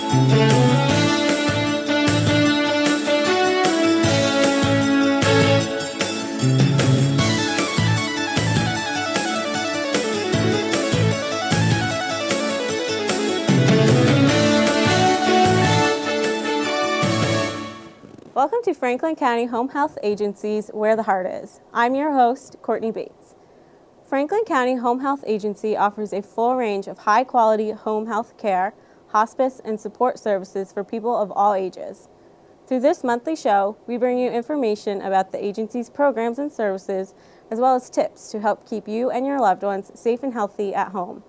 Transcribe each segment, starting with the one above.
Welcome to Franklin County Home Health Agency's Where the Heart Is. I'm your host, Courtney Bates. Franklin County Home Health Agency offers a full range of high-quality home health care, hospice, and support services for people of all ages. Through this monthly show, we bring you information about the agency's programs and services, as well as tips to help keep you and your loved ones safe and healthy at home.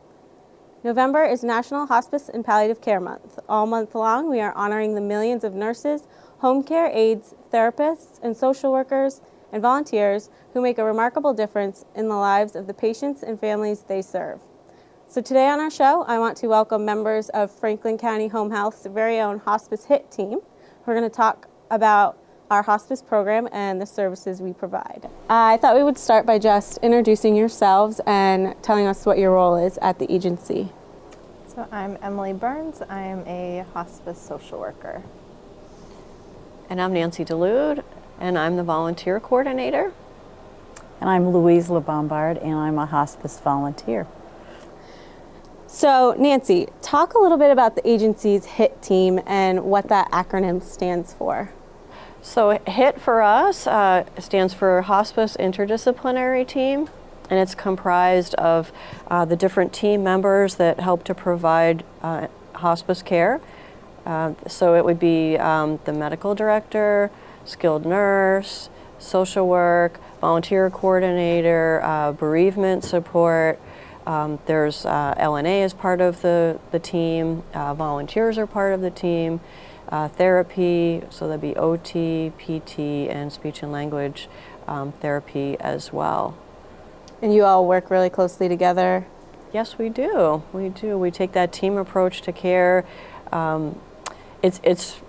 November is National Hospice and Palliative Care Month. All month long, we are honoring the millions of nurses, home care aides, therapists, and social workers and volunteers who make a remarkable difference in the lives of the patients and families they serve. So today on our show, I want to welcome members of Franklin County Home Health's very own Hospice HIT team, who are going to talk about our hospice program and the services we provide. I thought we would start by just introducing yourselves and telling us what your role is at the agency. So I'm Emily Burns. I am a hospice social worker. And I'm Nancy DeLude, and I'm the volunteer coordinator. And I'm Louise LeBombard, and I'm a hospice volunteer. So Nancy, talk a little bit about the agency's HIT team and what that acronym stands for. So HIT for us stands for Hospice Interdisciplinary Team, and it's comprised of the different team members that help to provide hospice care. So it would be the medical director, skilled nurse, social work, volunteer coordinator, bereavement support. There's LNA as part of the team, volunteers are part of the team, therapy, so that'd be OT, PT, and speech and language therapy as well. And you all work really closely together? Yes, we do. We do. We take that team approach to care. It's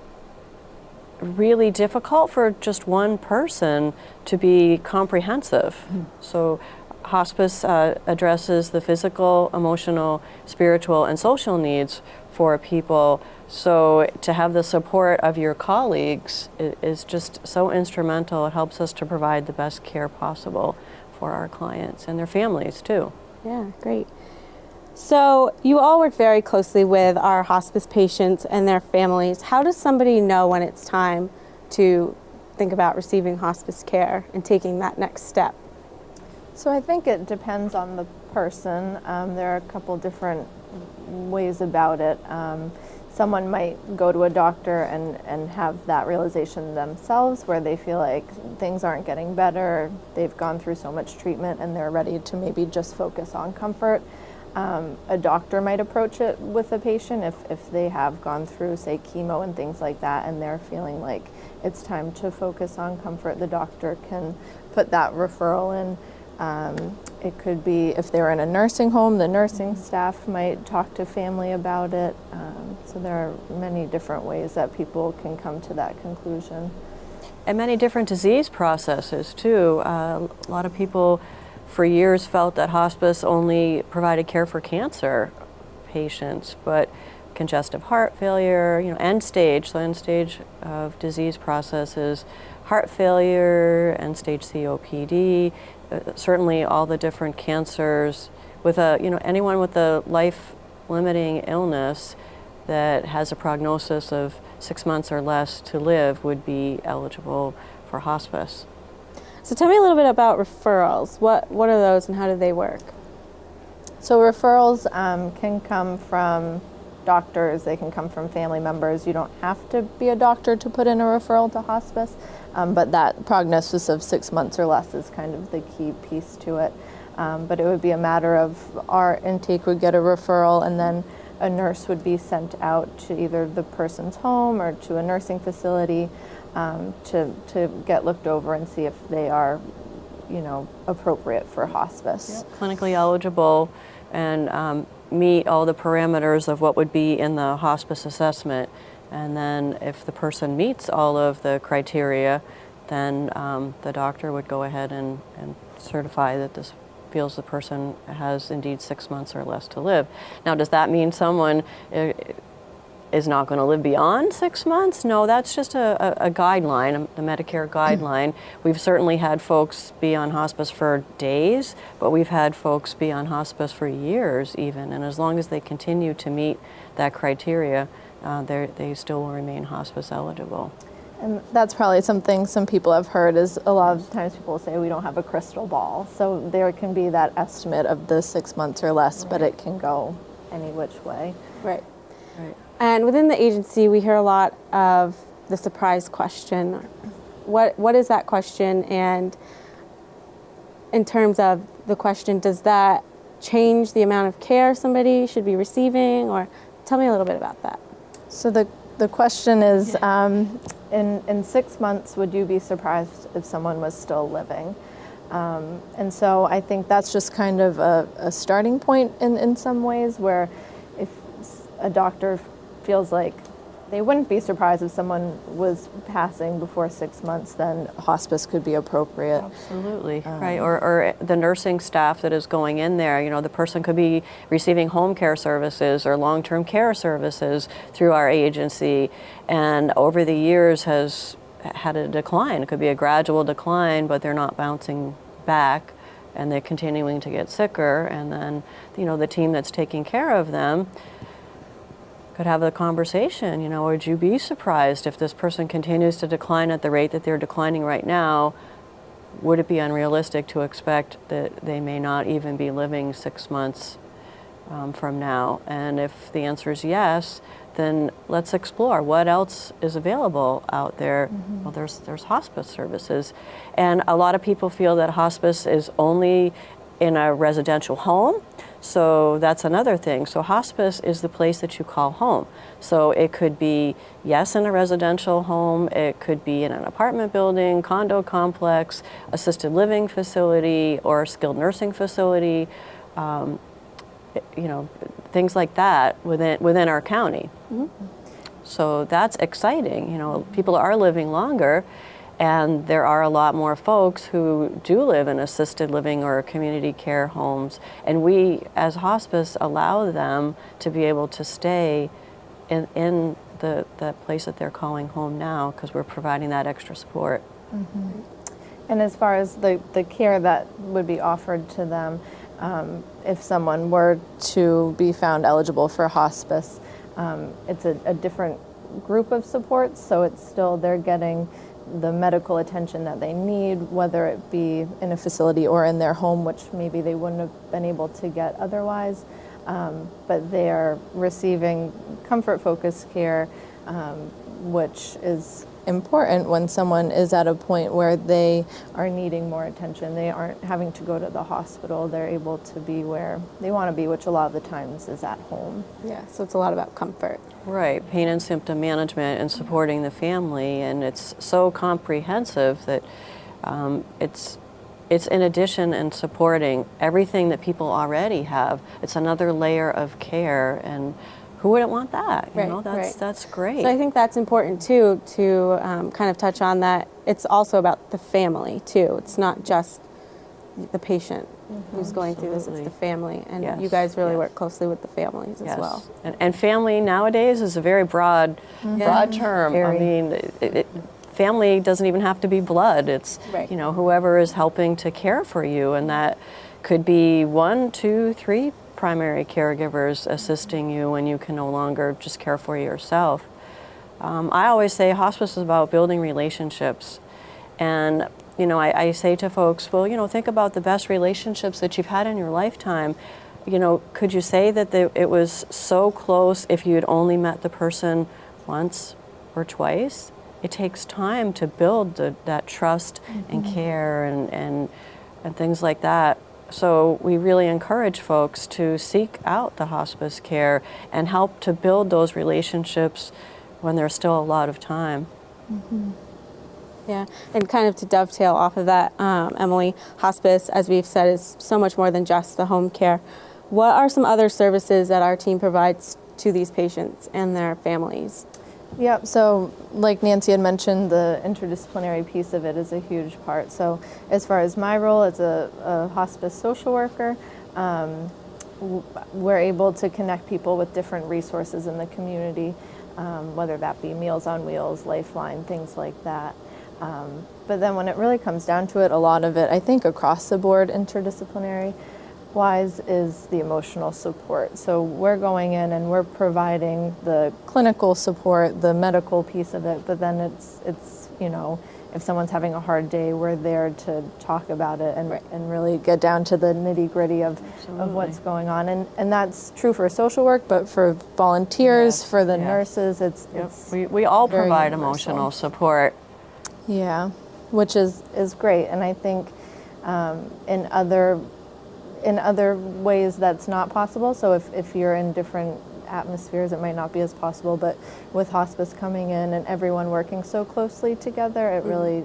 really difficult for just one person to be comprehensive. So hospice addresses the physical, emotional, spiritual, and social needs for people. So to have the support of your colleagues is just so instrumental. It helps us to provide the best care possible for our clients and their families too. Yeah, great. So you all work very closely with our hospice patients and their families. How does somebody know when it's time to think about receiving hospice care and taking that next step? So I think it depends on the person. There are a couple different ways about it. Someone might go to a doctor and have that realization themselves where they feel like things aren't getting better, they've gone through so much treatment and they're ready to maybe just focus on comfort. A doctor might approach it with a patient if they have gone through, say, chemo and things like that, and they're feeling like it's time to focus on comfort. The doctor can put that referral in. It could be if they're in a nursing home, the nursing staff might talk to family about it. So there are many different ways that people can come to that conclusion. And many different disease processes too. A lot of people for years felt that hospice only provided care for cancer patients, but congestive heart failure, end stage of disease processes, heart failure, end stage COPD, certainly all the different cancers with anyone with a life-limiting illness that has a prognosis of 6 months or less to live would be eligible for hospice. So tell me a little bit about referrals. What are those and how do they work? So referrals can come from doctors, they can come from family members. You don't have to be a doctor to put in a referral to hospice, but that prognosis of 6 months or less is kind of the key piece to it. But it would be a matter of our intake would get a referral and then a nurse would be sent out to either the person's home or to a nursing facility to get looked over and see if they are, appropriate for hospice. Yep. Clinically eligible and meet all the parameters of what would be in the hospice assessment. And then if the person meets all of the criteria, then the doctor would go ahead and certify that this feels the person has indeed 6 months or less to live. Now, does that mean someone is not going to live beyond 6 months. No, that's just a guideline, a Medicare guideline. We've certainly had folks be on hospice for days, but we've had folks be on hospice for years even, and as long as they continue to meet that criteria, they still will remain hospice eligible. And that's probably something some people have heard is a lot of times people say we don't have a crystal ball. So there can be that estimate of the 6 months or less, but it can go any which way. Right. Right. And within the agency, we hear a lot of the surprise question. What is that question? And in terms of the question, does that change the amount of care somebody should be receiving? Or tell me a little bit about that. So the question is, in 6 months, would you be surprised if someone was still living? And so I think that's just kind of a starting point in some ways, where if a doctor feels like they wouldn't be surprised if someone was passing before 6 months, then hospice could be appropriate. Absolutely, right. Or the nursing staff that is going in there, the person could be receiving home care services or long-term care services through our agency, and over the years has had a decline. It could be a gradual decline, but they're not bouncing back, and they're continuing to get sicker, and then, the team that's taking care of them could have a conversation, would you be surprised if this person continues to decline at the rate that they're declining right now? Would it be unrealistic to expect that they may not even be living 6 months from now? And if the answer is yes, then let's explore what else is available out there. Mm-hmm. Well, there's hospice services, and a lot of people feel that hospice is only in a residential home. So that's another thing. So hospice is the place that you call home. So it could be, yes, in a residential home, it could be in an apartment building, condo complex, assisted living facility, or skilled nursing facility, things like that within our county. Mm-hmm. So that's exciting. People are living longer, and there are a lot more folks who do live in assisted living or community care homes. And we, as hospice, allow them to be able to stay in the place that they're calling home now, because we're providing that extra support. Mm-hmm. And as far as the care that would be offered to them, if someone were to be found eligible for hospice, it's a different group of supports, so it's still, they're getting the medical attention that they need, whether it be in a facility or in their home, which maybe they wouldn't have been able to get otherwise. But they are receiving comfort-focused care, which is important when someone is at a point where they are needing more attention. They aren't having to go to the hospital. They're able to be where they want to be, which a lot of the times is at home. Yeah, so it's a lot about comfort. Right, pain and symptom management and supporting the family, and it's so comprehensive that it's in addition and supporting everything that people already have. It's another layer of care, and who wouldn't want that? That's great. So I think that's important too, to kind of touch on that. It's also about the family too. It's not just the patient who's going through this, it's the family. And you guys really work closely with the families as well. And family nowadays is a very broad term. Very. I mean, family doesn't even have to be blood. It's whoever is helping to care for you, and that could be 1, 2, 3 primary caregivers assisting you when you can no longer just care for yourself. I always say hospice is about building relationships. And I say to folks, well, think about the best relationships that you've had in your lifetime. Could you say that it was so close if you had only met the person once or twice? It takes time to build that trust and care and things like that. So we really encourage folks to seek out the hospice care and help to build those relationships when there's still a lot of time. Mm-hmm. Yeah, and kind of to dovetail off of that, Emily, hospice, as we've said, is so much more than just the home care. What are some other services that our team provides to these patients and their families? Yep, so like Nancy had mentioned, the interdisciplinary piece of it is a huge part. So as far as my role as a hospice social worker, we're able to connect people with different resources in the community, whether that be Meals on Wheels, Lifeline, things like that. But then when it really comes down to it, a lot of it, I think across the board, interdisciplinary wise, is the emotional support. So we're going in and we're providing the clinical support, the medical piece of it, but then it's if someone's having a hard day, we're there to talk about it and really get down to the nitty-gritty of what's going on. And that's true for social work, but for volunteers, for the nurses, it's we all very provide universal. emotional support. Yeah, which is great. And I think in other ways that's not possible. So if you're in different atmospheres, it might not be as possible. But with hospice coming in and everyone working so closely together, it really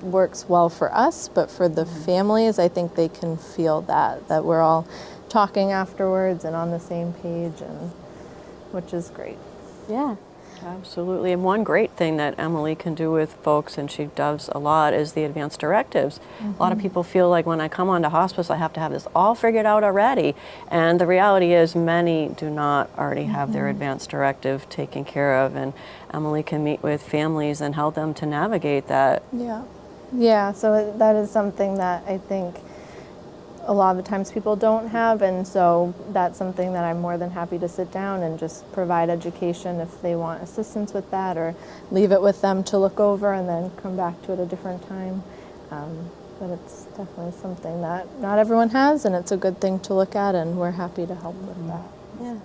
works well for us. But for the families, I think they can feel that we're all talking afterwards and on the same page, and which is great. Yeah. Absolutely. And one great thing that Emily can do with folks, and she does a lot, is the advanced directives. A lot of people feel like when I come onto hospice, I have to have this all figured out already. And the reality is many do not already have their advanced directive taken care of. And Emily can meet with families and help them to navigate that. Yeah, so that is something that I think a lot of the times people don't have, and so that's something that I'm more than happy to sit down and just provide education if they want assistance with that, or leave it with them to look over and then come back to it a different time. But it's definitely something that not everyone has, and it's a good thing to look at, and we're happy to help with that. Yeah.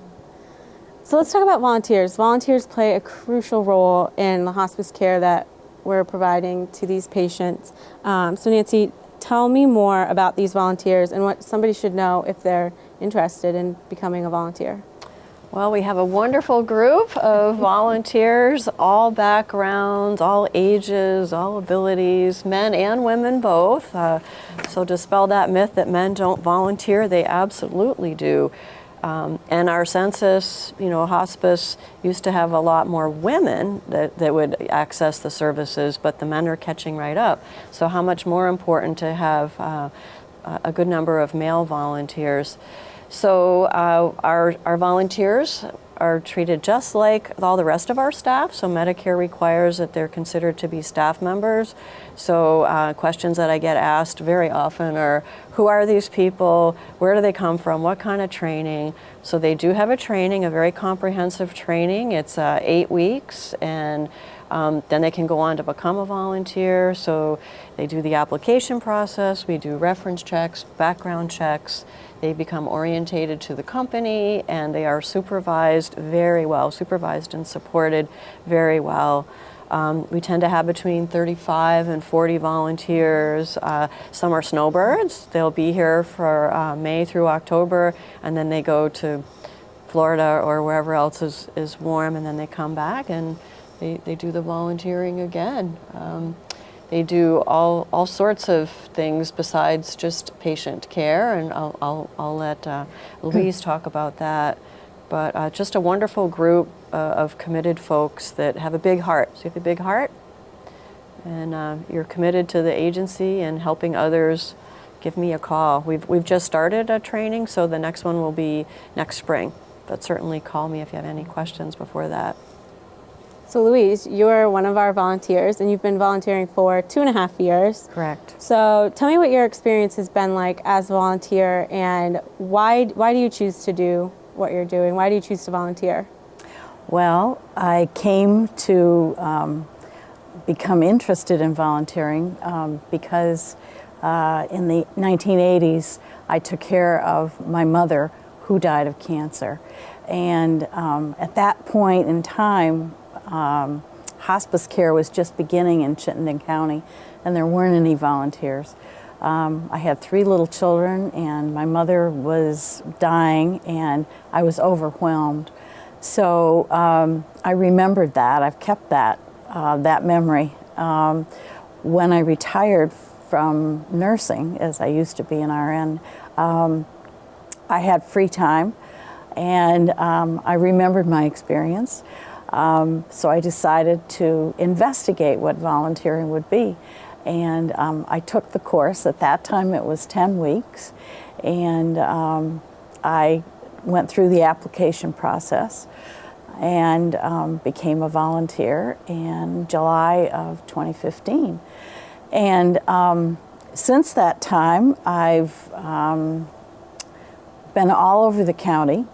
So let's talk about volunteers. Volunteers play a crucial role in the hospice care that we're providing to these patients. So Nancy, tell me more about these volunteers and what somebody should know if they're interested in becoming a volunteer. Well, we have a wonderful group of volunteers, all backgrounds, all ages, all abilities, men and women both. So dispel that myth that men don't volunteer, they absolutely do. And our census, hospice used to have a lot more women that would access the services, but the men are catching right up. So how much more important to have a good number of male volunteers. So our volunteers are treated just like all the rest of our staff. So Medicare requires that they're considered to be staff members. So questions that I get asked very often are, who are these people? Where do they come from? What kind of training? So they do have a training, a very comprehensive training. It's 8 weeks, and then they can go on to become a volunteer. So they do the application process, we do reference checks, background checks. They become orientated to the company, and they are supervised very well, supervised and supported very well. We tend to have between 35 and 40 volunteers. Some are snowbirds. They'll be here for May through October, and then they go to Florida or wherever else is warm, and then they come back and they do the volunteering again. They do all sorts of things besides just patient care, and I'll let Louise talk about that. But just a wonderful group of committed folks that have a big heart. So you have a big heart, and you're committed to the agency and helping others. Give me a call. We've just started a training, so the next one will be next spring. But certainly call me if you have any questions before that. So Louise, you're one of our volunteers, and you've been volunteering for 2.5 years. Correct. So tell me what your experience has been like as a volunteer, and why do you choose to do what you're doing? Why do you choose to volunteer? Well, I came to become interested in volunteering because in the 1980s, I took care of my mother who died of cancer. And at that point in time, hospice care was just beginning in Chittenden County, and there weren't any volunteers. I had 3 little children, and my mother was dying, and I was overwhelmed. So I remembered that. I've kept that memory. When I retired from nursing, as I used to be an RN, I had free time, and I remembered my experience. So I decided to investigate what volunteering would be. And I took the course. At that time it was 10 weeks. And I went through the application process and became a volunteer in July of 2015. And since that time, I've been all over the county.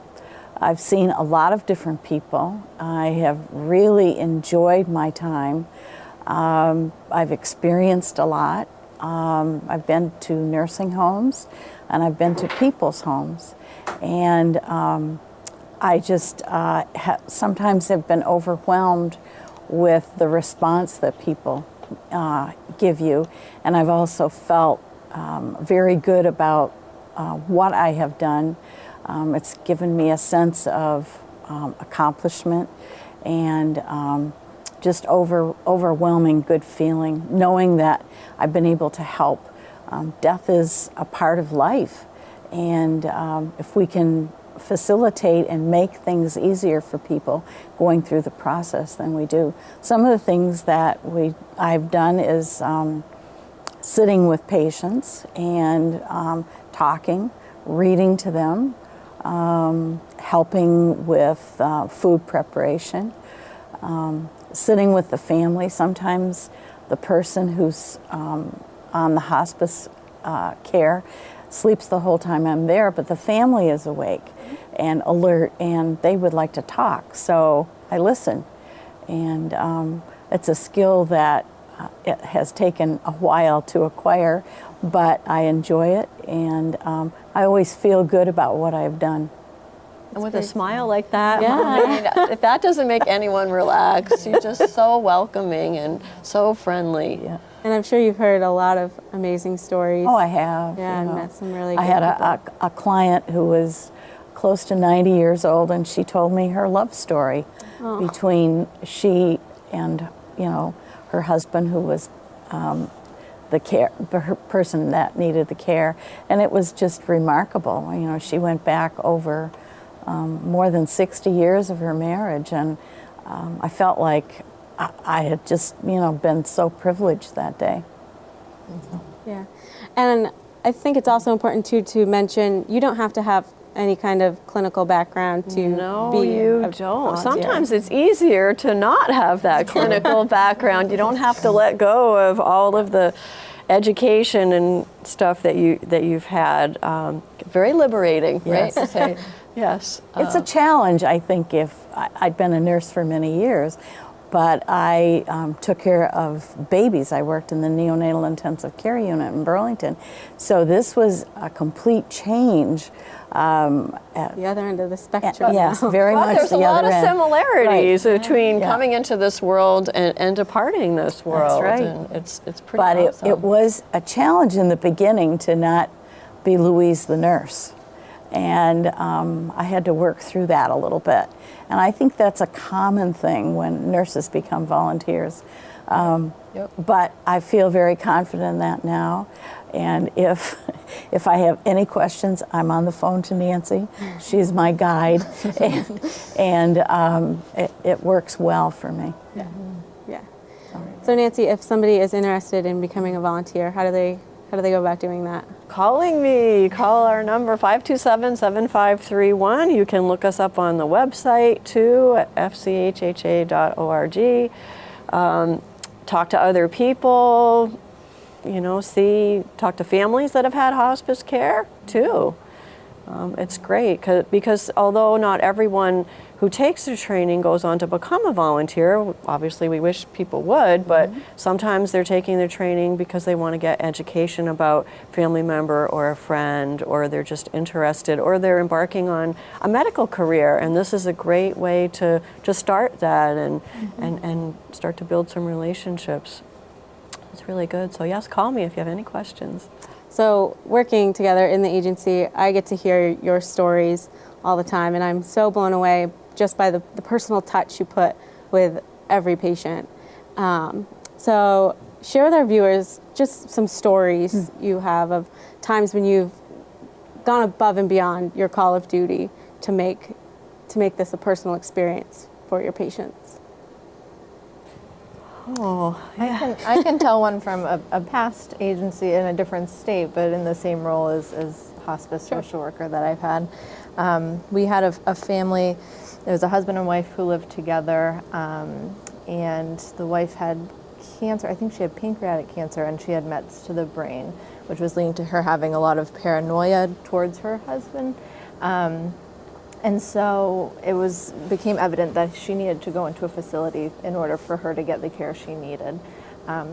I've seen a lot of different people. I have really enjoyed my time. I've experienced a lot. I've been to nursing homes and I've been to people's homes. And I just sometimes have been overwhelmed with the response that people give you. And I've also felt very good about what I have done. It's given me a sense of accomplishment and just overwhelming good feeling, knowing that I've been able to help. Death is a part of life, and if we can facilitate and make things easier for people going through the process, then we do. Some of the things that I've done is sitting with patients and talking, reading to them, helping with food preparation, sitting with the family. Sometimes the person who's on the hospice care sleeps the whole time I'm there, but the family is awake and alert, and they would like to talk. So I listen, and it's a skill that it has taken a while to acquire, but I enjoy it, and I always feel good about what I've done. And with a smile like that, Yeah. I mean, if that doesn't make anyone relax, you're just so welcoming and so friendly. Yeah. And I'm sure you've heard a lot of amazing stories. Oh, I have. Yeah, you and know. met some really I good had people. a client who was close to 90 years old, and she told me her love story between she and, her husband, who was her person that needed the care, and it was just remarkable. She went back over more than 60 years of her marriage, and I felt like I had just, been so privileged that day. Yeah, and I think it's also important too to mention you don't have to have any kind of clinical background to No, be you a don't. volunteer. Sometimes it's easier to not have that clinical background. You don't have to let go of all of the education and stuff that you've had. Very liberating, Yes. right? To say, yes. It's a challenge, I think, if I'd been a nurse for many years, but I took care of babies. I worked in the neonatal intensive care unit in Burlington. So this was a complete change. The other end of the spectrum. Yes, now. very Well, much there's the a lot other of end. similarities Right. between Yeah. coming into this world and departing this world. right. And it's pretty But awesome. it was a challenge in the beginning to not be Louise the nurse. And I had to work through that a little bit. And I think that's a common thing when nurses become volunteers. Yep. But I feel very confident in that now. And if I have any questions, I'm on the phone to Nancy. She's my guide. and it works well for me. Yeah. So Nancy, if somebody is interested in becoming a volunteer, how do they go about doing that? Calling me. Call our number 527-7531. You can look us up on the website too at fchha.org. Talk to other people, talk to families that have had hospice care too. It's great because although not everyone who takes the training goes on to become a volunteer, obviously we wish people would, but sometimes they're taking the training because they want to get education about family member or a friend, or they're just interested, or they're embarking on a medical career, and this is a great way to start that and start to build some relationships. It's really good. So yes, call me if you have any questions. So working together in the agency, I get to hear your stories all the time, and I'm so blown away just by the personal touch you put with every patient. So share with our viewers just some stories you have of times when you've gone above and beyond your call of duty to make this a personal experience for your patients. Oh, I can tell one from a past agency in a different state, but in the same role as hospice social worker that I've had. We had a family. There was a husband and wife who lived together, and the wife had cancer. I think she had pancreatic cancer, and she had mets to the brain, which was leading to her having a lot of paranoia towards her husband. And so it became evident that she needed to go into a facility in order for her to get the care she needed.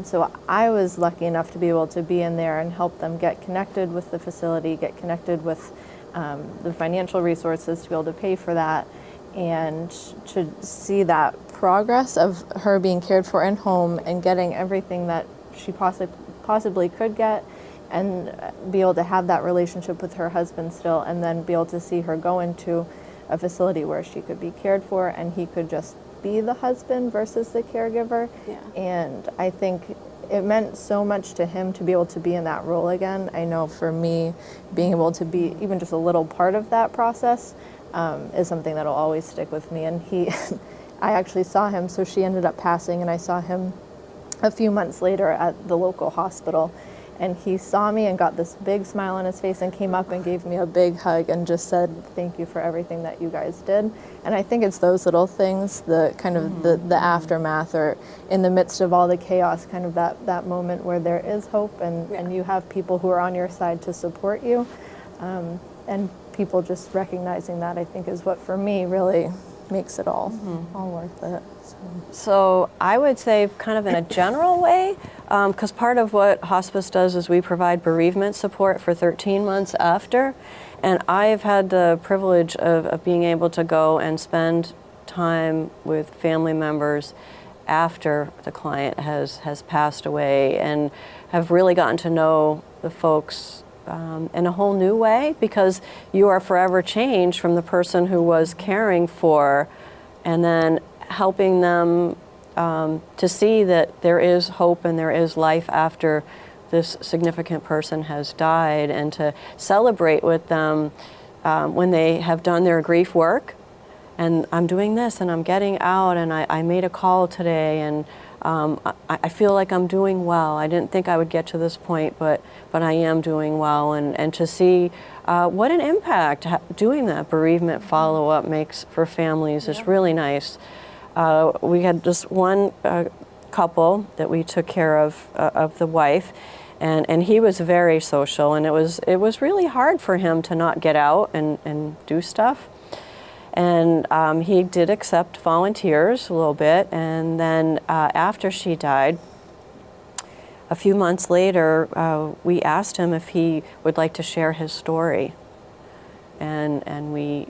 So I was lucky enough to be able to be in there and help them get connected with the facility, get connected with the financial resources to be able to pay for that, and to see that progress of her being cared for in home and getting everything that she possibly could get, and be able to have that relationship with her husband still, and then be able to see her go into a facility where she could be cared for and he could just be the husband versus the caregiver. Yeah. And I think it meant so much to him to be able to be in that role again. I know for me, being able to be even just a little part of that process is something that'll always stick with me. And I actually saw him, so she ended up passing, and I saw him a few months later at the local hospital. And he saw me and got this big smile on his face and came up and gave me a big hug and just said, "Thank you for everything that you guys did." And I think it's those little things, the kind of the aftermath, or in the midst of all the chaos, kind of that moment where there is hope and you have people who are on your side to support you. And people just recognizing that, I think, is what for me really makes it all worth it. So I would say, kind of in a general way, because part of what hospice does is we provide bereavement support for 13 months after, and I've had the privilege of being able to go and spend time with family members after the client has passed away, and have really gotten to know the folks in a whole new way, because you are forever changed from the person who was caring for, and then helping them to see that there is hope and there is life after this significant person has died, and to celebrate with them when they have done their grief work. And I'm doing this, and I'm getting out, and I made a call today, and I feel like I'm doing well. I didn't think I would get to this point, but I am doing well. And to see what an impact doing that bereavement follow-up makes for families is really nice. We had this one couple that we took care of the wife, and he was very social, and it was really hard for him to not get out and do stuff. And he did accept volunteers a little bit, and then after she died, a few months later, we asked him if he would like to share his story, and we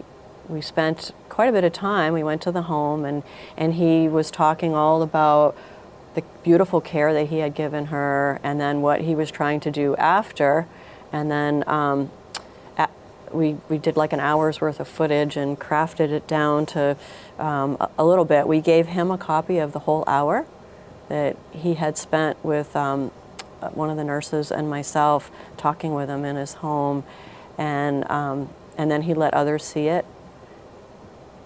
spent quite a bit of time. We went to the home, and he was talking all about the beautiful care that he had given her, and then what he was trying to do after. And then we did like an hour's worth of footage and crafted it down to a little bit. We gave him a copy of the whole hour that he had spent with one of the nurses and myself, talking with him in his home, and then he let others see it.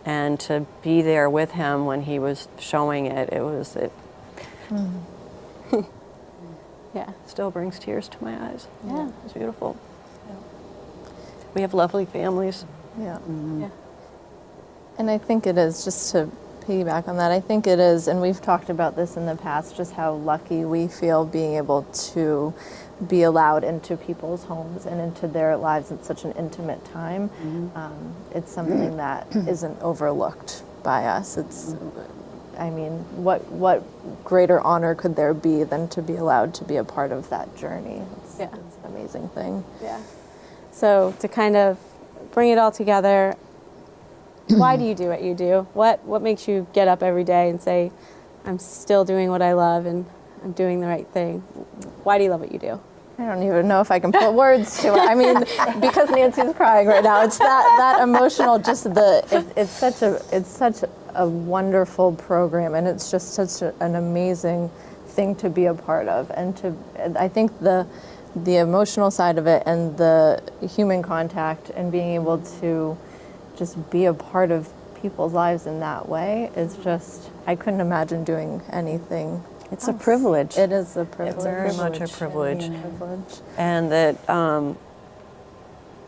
And to be there with him when he was showing it, Yeah. Still brings tears to my eyes. Yeah. It's beautiful. We have lovely families. Yeah. Yeah. And I think it is, just to piggyback on that, I think it is, and we've talked about this in the past, just how lucky we feel being able to be allowed into people's homes and into their lives at such an intimate time. It's something that isn't overlooked by us. It's, I mean, what greater honor could there be than to be allowed to be a part of that journey? It's an amazing thing. Yeah. So to kind of bring it all together, why do you do what you do? What makes you get up every day and say, I'm still doing what I love and I'm doing the right thing? Why do you love what you do? I don't even know if I can put words to it. I mean, because Nancy's crying right now, it's that emotional. Just it's such a wonderful program, and it's just such an amazing thing to be a part of. And I think the emotional side of it and the human contact and being able to just be a part of people's lives in that way is just, I couldn't imagine doing anything It's a privilege. It is a privilege. Very much a privilege. Privilege. And that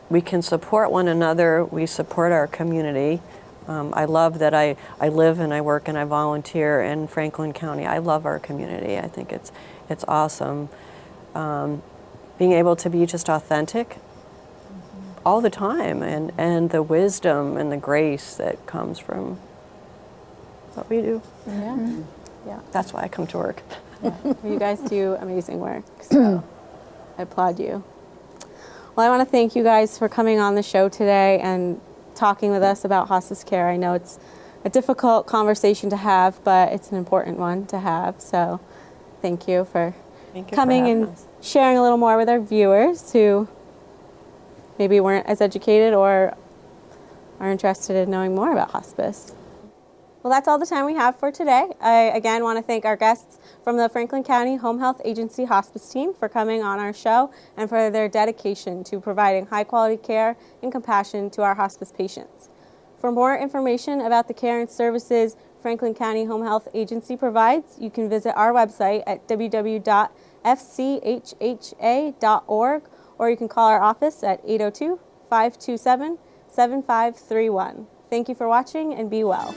we can support one another, we support our community. I love that I live and I work and I volunteer in Franklin County. I love our community. I think it's awesome. Being able to be just authentic all the time, and the wisdom and the grace that comes from what we do. Yeah. Yeah. That's why I come to work. You guys do amazing work, so I applaud you. Well, I want to thank you guys for coming on the show today and talking with us about hospice care. I know it's a difficult conversation to have, but it's an important one to have. So thank you for Thank you coming for having and us. sharing a little more with our viewers who maybe weren't as educated or are interested in knowing more about hospice. Well, that's all the time we have for today. I again want to thank our guests from the Franklin County Home Health Agency Hospice team for coming on our show and for their dedication to providing high quality care and compassion to our hospice patients. For more information about the care and services Franklin County Home Health Agency provides, you can visit our website at www.fchha.org, or you can call our office at 802-527-7531. Thank you for watching and be well.